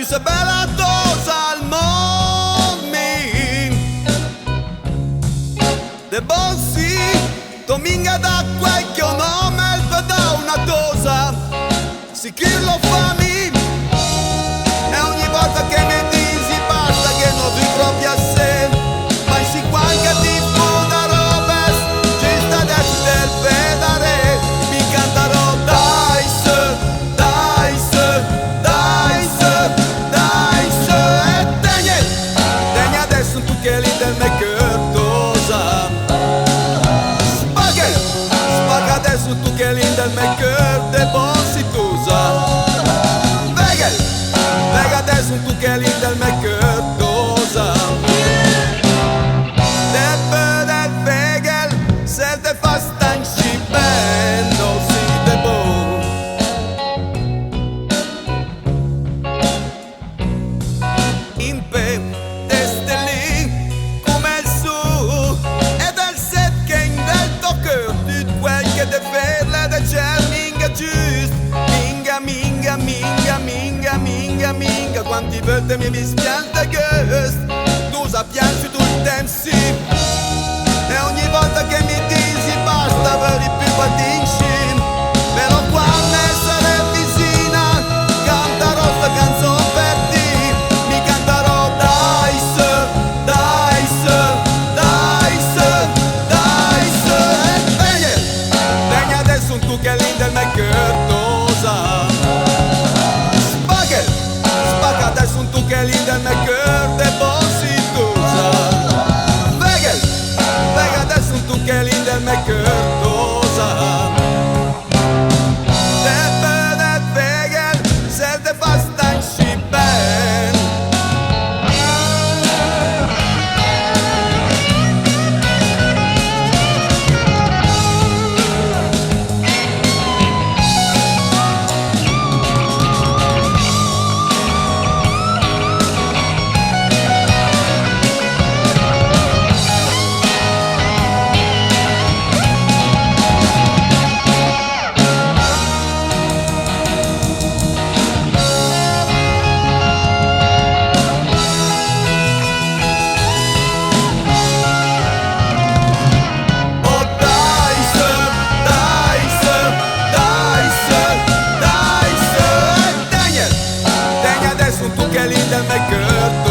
sei bella cosa al mondo de bossi dominga da quel che un nome da una cosa si chi lo fa mi e ogni volta che mi dici basta che non vi proprio a sé ma si qualche tipo da robes ci sta adesso del vedere mi canterò dai se dai se dai se dai se e degni adesso tu che lì del me cosa spaghe adesso tu che lì del me de bossi tusa Vega adesso tu che lì del me cosa Deppe del vegel se te fa stanci bello si te bo in pe teste lì come il su e del set che in del tocco tutto quel che te ferla de c'è minga giust minga minga quanti volte mi dispianta che tu sappianci tutto il tempo sì e ogni volta che mi dici basta vedi più patinci però quando essere vicina canterò sta canzone per te mi canterò dai se dai se dai se dai se degni adesso un tu che lì del me cosa spacca adesso un tu che lì del me de bossi tusa vega adesso un tu che lì del me cosa Deppe del vegel se te fa stanci ben tu che lì del me